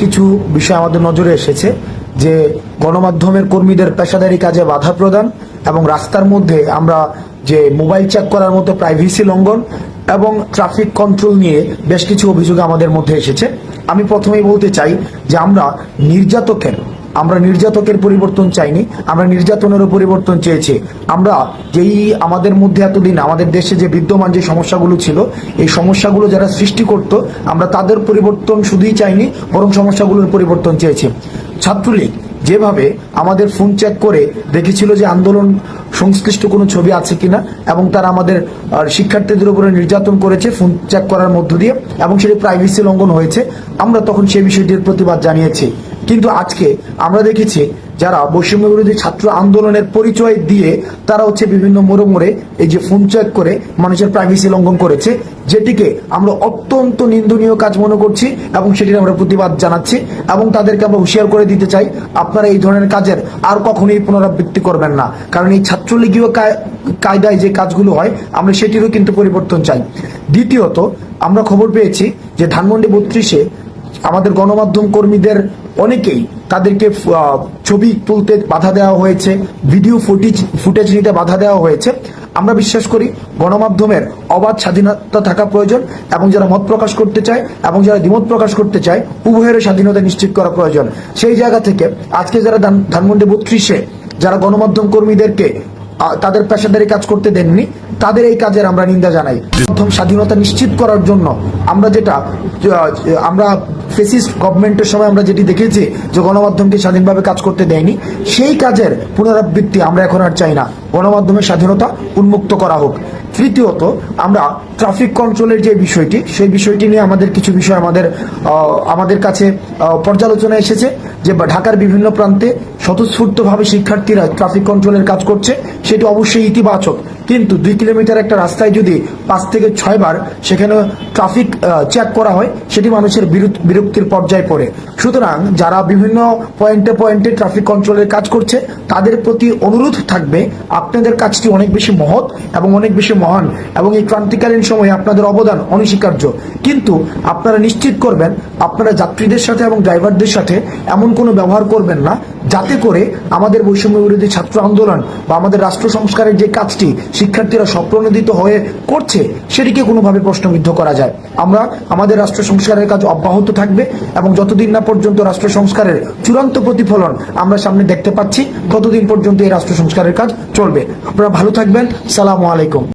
কিছু বিষয় আমাদের নজরে এসেছে যে গণমাধ্যমের কর্মীদের পেশাদারি কাজে বাধা প্রদান এবং রাস্তার মধ্যে আমরা যে মোবাইল চেক করার মতো প্রাইভেসি লঙ্ঘন এবং ট্রাফিক কন্ট্রোল নিয়ে বেশ কিছু অভিযোগ আমাদের মধ্যে এসেছে। আমি প্রথমেই বলতে চাই যে আমরা নির্যাতকের পরিবর্তন চাইনি, আমরা নির্যাতনেরও পরিবর্তন চেয়েছি। আমরা যেই আমাদের মধ্যে এতদিন আমাদের দেশে যে বিদ্যমান যে সমস্যাগুলো ছিল, এই সমস্যাগুলো যারা সৃষ্টি করত, আমরা তাদের পরিবর্তন শুধুই চাইনি, বরং সমস্যাগুলোর পরিবর্তন চেয়েছি। ছাত্রলীগ যেভাবে আমাদের ফোন চেক করে দেখেছিল যে আন্দোলন সংশ্লিষ্ট কোনো ছবি আছে কিনা, এবং তারা আমাদের শিক্ষার্থীদের উপরে নির্যাতন করেছে ফোন চেক করার মধ্য দিয়ে, এবং সেটি প্রাইভেসি লঙ্ঘন হয়েছে, আমরা তখন সেই বিষয়টির প্রতিবাদ জানিয়েছি। কিন্তু আজকে আমরা দেখেছি যারা বৈষম্য বিরোধী ছাত্র আন্দোলনের পরিচয় দিয়ে তারা বিভিন্ন মোড়ে এই যে ফোন চেক করে মানুষের প্রাইভেসি লঙ্ঘন করেছে, যেটিকে আমরা অত্যন্ত নিন্দনীয় কাজ মনে করছি এবং সেটির আমরা প্রতিবাদ জানাচ্ছি এবং তাদেরকে আমরা হুঁশিয়ার করে দিতে চাই, আপনারা এই ধরনের কাজের আর কখনোই পুনরাবৃত্তি করবেন না। কারণ এই ছাত্রলীগীয় কায়দায় যে কাজগুলো হয়, আমরা সেটিরও কিন্তু পরিবর্তন চাই। দ্বিতীয়ত, আমরা খবর পেয়েছি যে ধানমন্ডি 32-এ আমাদের গণমাধ্যম কর্মীদের অনেকেই তাদেরকে ছবি তুলতে বাধা দেওয়া হয়েছে, ভিডিও ফুটেজ নিতে বাধা দেওয়া হয়েছে। আমরা বিশ্বাস করি গণমাধ্যমের অবাধ স্বাধীনতা থাকা প্রয়োজন, এবং যারা মত প্রকাশ করতে চায় এবং যারা দ্বিমত প্রকাশ করতে চায়, উভয়ের স্বাধীনতা নিশ্চিত করা প্রয়োজন। সেই জায়গা থেকে আজকে যারা ধানমন্ডি 32-এ যারা গণমাধ্যম কর্মীদেরকে তাদের পেশাদারি কাজ করতে দেননি, তাদের এই কাজের আমরা নিন্দা জানাই। প্রথম স্বাধীনতা নিশ্চিত করার জন্য আমরা ফেসিস্ট গভর্নমেন্টের সময় আমরা যেটি দেখেছি যে গণমাধ্যমকে স্বাধীনভাবে কাজ করতে দেয়নি, সেই কাজের পুনরাবৃত্তি আমরা এখন আর চাই না। গণমাধ্যমের স্বাধীনতা উন্মুক্ত করা হোক। তৃতীয়ত, আমরা ট্রাফিক কন্ট্রোলের যে বিষয়টি, সেই বিষয়টি নিয়ে আমাদের কিছু বিষয় আমাদের কাছে পর্যালোচনা এসেছে যে ঢাকার বিভিন্ন প্রান্তে স্বতঃস্ফূর্তভাবে শিক্ষার্থীরা ট্রাফিক কন্ট্রোলের কাজ করছে, সেটি অবশ্যই ইতিবাচক। কিন্তু 2 কিলোমিটার একটা রাস্তায় যদি 5 থেকে 6 বার সেখানে ট্রাফিক চেক করা হয়, সেটি মানুষের বিরক্তির পর্যায়ে পড়ে। সুতরাং যারা বিভিন্ন পয়েন্টে ট্রাফিক কন্ট্রোলের কাজ করছে, তাদের প্রতি অনুরোধ থাকবে, আপনাদের কাজটি অনেক বেশি মহৎ এবং অনেক বেশি মহান, এবং এই ক্রান্তিকালীন সময়ে আপনাদের অবদান অনস্বীকার্য। কিন্তু আপনারা নিশ্চিত করবেন আপনারা যাত্রীদের সাথে এবং ড্রাইভারদের সাথে এমন কোনো ব্যবহার করবেন না যাতে করে আমাদের বৈষম্য বিরোধী ছাত্র আন্দোলন বা আমাদের রাষ্ট্র সংস্কারের যে কাজটি শিক্ষার্থীরা স্বপ্রণোদিত হয়ে করছে, সেটিকে কোনোভাবে প্রশ্নবিদ্ধ করা যায়। আমরা আমাদের রাষ্ট্র সংস্কারের কাজ অব্যাহত থাকবে, এবং যতদিন না পর্যন্ত রাষ্ট্র সংস্কারের চূড়ান্ত প্রতিফলন আমরা সামনে দেখতে পাচ্ছি, ততদিন পর্যন্ত এই রাষ্ট্র সংস্কারের কাজ চলবে। আপনারা ভালো থাকবেন। সালামু আলাইকুম।